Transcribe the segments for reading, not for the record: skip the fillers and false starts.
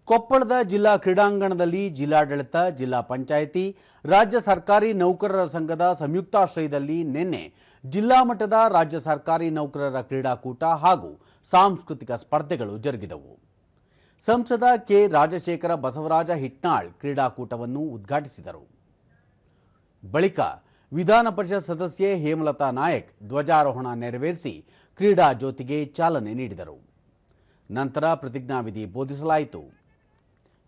ಕೊಪ್ಪಳದ ಜಿಲ್ಲಾ ಕ್ರೀಡಾಂಗಣದಲ್ಲಿ ಜಿಲ್ಲಾಡಳಿತ, ಜಿಲ್ಲಾ ಪಂಚಾಯಿತಿ, ರಾಜ್ಯ ಸರ್ಕಾರಿ ನೌಕರರ ಸಂಘದ ಸಂಯುಕ್ತಾಶ್ರಯದಲ್ಲಿ ನಿನ್ನೆ ಜಿಲ್ಲಾ ಮಟ್ಟದ ರಾಜ್ಯ ಸರ್ಕಾರಿ ನೌಕರರ ಕ್ರೀಡಾಕೂಟ ಹಾಗೂ ಸಾಂಸ್ಕೃತಿಕ ಸ್ಪರ್ಧೆಗಳು ಜರುಗಿದವು. ಸಂಸದ ಕೆ ರಾಜಶೇಖರ ಬಸವರಾಜ ಹಿಟ್ನಾಳ್ ಕ್ರೀಡಾಕೂಟವನ್ನು ಉದ್ಘಾಟಿಸಿದರು. ಬಳಿಕ ವಿಧಾನ ಪರಿಷತ್ ಸದಸ್ಯೆ ಹೇಮಲತಾ ನಾಯಕ್ ಧ್ವಜಾರೋಹಣ ನೆರವೇರಿಸಿ ಕ್ರೀಡಾ ಜ್ಯೋತಿಗೆ ಚಾಲನೆ ನೀಡಿದರು. ನಂತರ ಪ್ರತಿಜ್ಞಾವಿಧಿ ಬೋಧಿಸಲಾಯಿತು.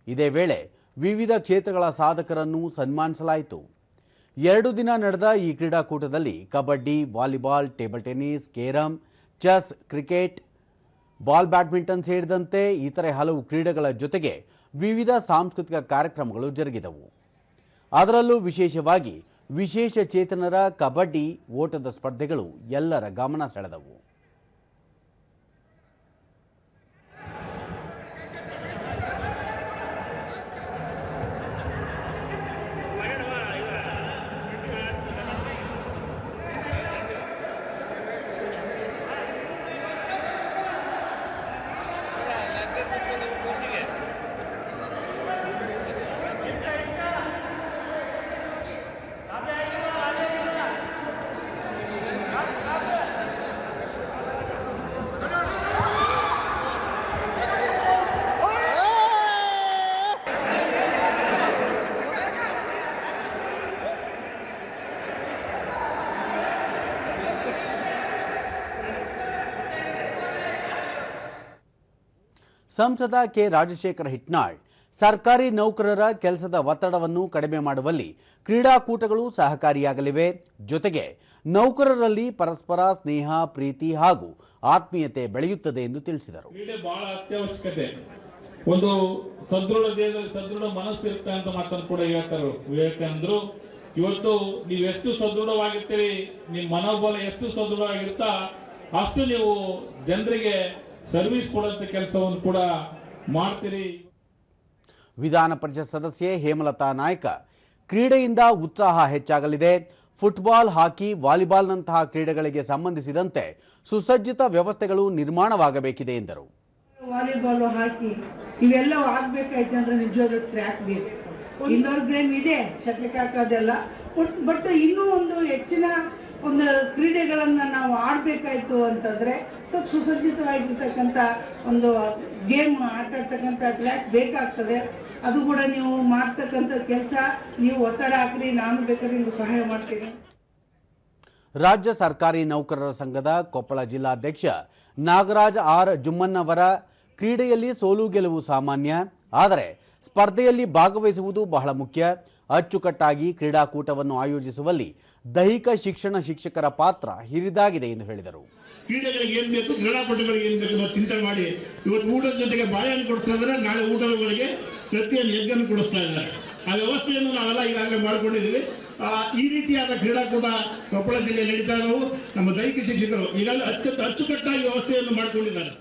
ಇದೇ ವೇಳೆ ವಿವಿಧ ಕ್ಷೇತ್ರಗಳ ಸಾಧಕರನ್ನು ಸನ್ಮಾನಿಸಲಾಯಿತು. 2 ದಿನ ನಡೆದ ಈ ಕ್ರೀಡಾಕೂಟದಲ್ಲಿ kabaddi, volleyball, table tennis, carrom, chess, cricket, ball badminton ಸೇರಿದಂತೆ ಇತರೆ ಹಲವು ಕ್ರೀಡೆಗಳ ಜೊತೆಗೆ ವಿವಿಧ ಸಾಂಸ್ಕೃತಿಕ ಕಾರ್ಯಕ್ರಮಗಳು ಜರುಗಿದವು. ಅದರಲ್ಲೂ ವಿಶೇಷವಾಗಿ ವಿಶೇಷ ಚೇತನರ ಕಬಡ್ಡಿ ಓಟದ ಸ್ಪರ್ಧೆಗಳು ಎಲ್ಲರ ಗಮನ ಸೆಳೆದವು. ಸಂಸದ ಕೆ ರಾಜಶೇಖರ ಹಿಟ್ನಾಳ್ ಸರ್ಕಾರಿ ನೌಕರರ ಕೆಲಸದ ಒತ್ತಡವನ್ನು ಕಡಿಮೆ ಮಾಡುವಲ್ಲಿ ಕ್ರೀಡಾಕೂಟಗಳು ಸಹಕಾರಿಯಾಗಲಿವೆ. ಜೊತೆಗೆ ನೌಕರರಲ್ಲಿ ಪರಸ್ಪರ ಸ್ನೇಹ, ಪ್ರೀತಿ ಹಾಗೂ ಆತ್ಮೀಯತೆ ಬೆಳೆಯುತ್ತದೆ ಎಂದು ತಿಳಿಸಿದರು. ಕ್ರೀಡೆ ಬಹಳ ಅತ್ಯವಶ್ಯಕತೆ. ಒಂದು ಸದೃಢ ದೇಹದಲ್ಲಿ ಸದೃಢ ಮನಸ್ಸು ಇರುತ್ತೆ ಅಂತ ಮಾತನ್ನು ಕೂಡ ಹೇಳ್ತಾರೆ ವಿವೇಕಾನಂದರು. ಇವತ್ತು ನೀವೆಷ್ಟು ಸದೃಢವಾಗಿರ್ತೀರಿ, ನಿಮ್ಮ ಮನೋಬಲ ಎಷ್ಟು ಸದೃಢವಾಗಿರುತ್ತಾ ಅಷ್ಟು ನೀವು ಜನರಿಗೆ ಸರ್ವಿಸ್ ಕೊಡುವಂತ ಕೆಲಸವನ್ನು ಕೂಡ ಮಾಡ್ತೀರಿ. ವಿಧಾನ ಪರಿಷತ್ ಸದಸ್ಯೆ ಹೇಮಲತಾ ನಾಯಕ ಕ್ರೀಡೆಯಿಂದ ಉತ್ಸಾಹ ಹೆಚ್ಚಾಗಲಿದೆ. ಫುಟ್ಬಾಲ್, ಹಾಕಿ, ವಾಲಿಬಾಲ್ನಂತಹ ಕ್ರೀಡೆಗಳಿಗೆ ಸಂಬಂಧಿಸಿದಂತೆ ಸುಸಜ್ಜಿತ ವ್ಯವಸ್ಥೆಗಳು ನಿರ್ಮಾಣವಾಗಬೇಕಿದೆ ಎಂದರು. ವಾಲಿಬಾಲ್, ಹಾಕಿ ಇವೆಲ್ಲ ಆಗ್ಬೇಕಾಯ್ತು ಅಂದ್ರೆ ನಿಜವಾದ ಟ್ರ್ಯಾಕ್ ಬೇಕು. ಇಂಡೋರ್ ಗೇಮ್ ಇದೆ, ಶಟ್ಲ್ ಕಾಕ್ ಅದೆಲ್ಲ, ಬಟ್ ಇನ್ನೂ ಒಂದು ಹೆಚ್ಚಿನ ಒಂದು ಕ್ರೀಡೆಗಳನ್ನ ನಾವು ಆಡಬೇಕಾಯ್ತು ಅಂತಂದ್ರೆ ಸ್ವಲ್ಪ ಸುಸಜ್ಜಿತವಾಗಿರ್ತಕ್ಕಂಥ ಒಂದು ಗೇಮ್ ಆಟಾಡ್ತಕ್ಕಂಥ ಟ್ರ್ಯಾಕ್ ಬೇಕಾಗ್ತದೆ. ಅದು ಕೂಡ ನೀವು ಮಾಡ್ತಕ್ಕಂಥ ಕೆಲಸ, ನೀವು ಒತ್ತಡ ಹಾಕ್ರಿ, ನಾನು ಬೇಕಾದ್ರೆ ನಿಮ್ಗೆ ಸಹಾಯ ಮಾಡ್ತೀನಿ. ರಾಜ್ಯ ಸರ್ಕಾರಿ ನೌಕರರ ಸಂಘದ ಕೊಪ್ಪಳ ಜಿಲ್ಲಾಧ್ಯಕ್ಷ ನಾಗರಾಜ್ ಆರ್ ಜುಮ್ಮನ್ನವರ ಕ್ರೀಡೆಯಲ್ಲಿ ಸೋಲು ಗೆಲುವು ಸಾಮಾನ್ಯ, ಆದರೆ ಸ್ಪರ್ಧೆಯಲ್ಲಿ ಭಾಗವಹಿಸುವುದು ಬಹಳ ಮುಖ್ಯ. ಅಚ್ಚುಕಟ್ಟಾಗಿ ಕ್ರೀಡಾಕೂಟವನ್ನು ಆಯೋಜಿಸುವಲ್ಲಿ ದೈಹಿಕ ಶಿಕ್ಷಣ ಶಿಕ್ಷಕರ ಪಾತ್ರ ಹಿರಿದಾಗಿದೆ ಎಂದು ಹೇಳಿದರು. ಕ್ರೀಡೆಗಳಿಗೆ ಏನ್ ಬೇಕು, ಕ್ರೀಡಾಪಟುಗಳಿಗೆ ಏನ್ ಬೇಕು ನಾವು ಚಿಂತನೆ ಮಾಡಿ ಇವತ್ತು ಊಟದ ಜೊತೆಗೆ ಬಾಳೆಹಣ್ಣು ಕೊಡಿಸ್ತಾ ಇದ್ದಾರೆ, ನಾಳೆ ಊಟಗಳಿಗೆ ಪ್ರತಿಯೊಂದು ಎಗ್ಗನ್ನು ಕೊಡಿಸ್ತಾ ಇದ್ದಾರೆ. ಆ ವ್ಯವಸ್ಥೆಯನ್ನು ನಾವೆಲ್ಲ ಈಗಾಗಲೇ ಮಾಡಿಕೊಂಡಿದ್ದೀವಿ. ಈ ರೀತಿಯಾದ ಕ್ರೀಡಾಕೂಟ ಕೊಪ್ಪಳ ಜಿಲ್ಲೆ ನಡೀತಾ ಇದ್ದವು. ನಮ್ಮ ದೈಹಿಕ ಶಿಕ್ಷಕರು ಈಗಾಗಲೇ ಅಚ್ಚುಕಟ್ಟಾಗಿ ವ್ಯವಸ್ಥೆಯನ್ನು ಮಾಡಿಕೊಂಡಿದ್ದಾರೆ.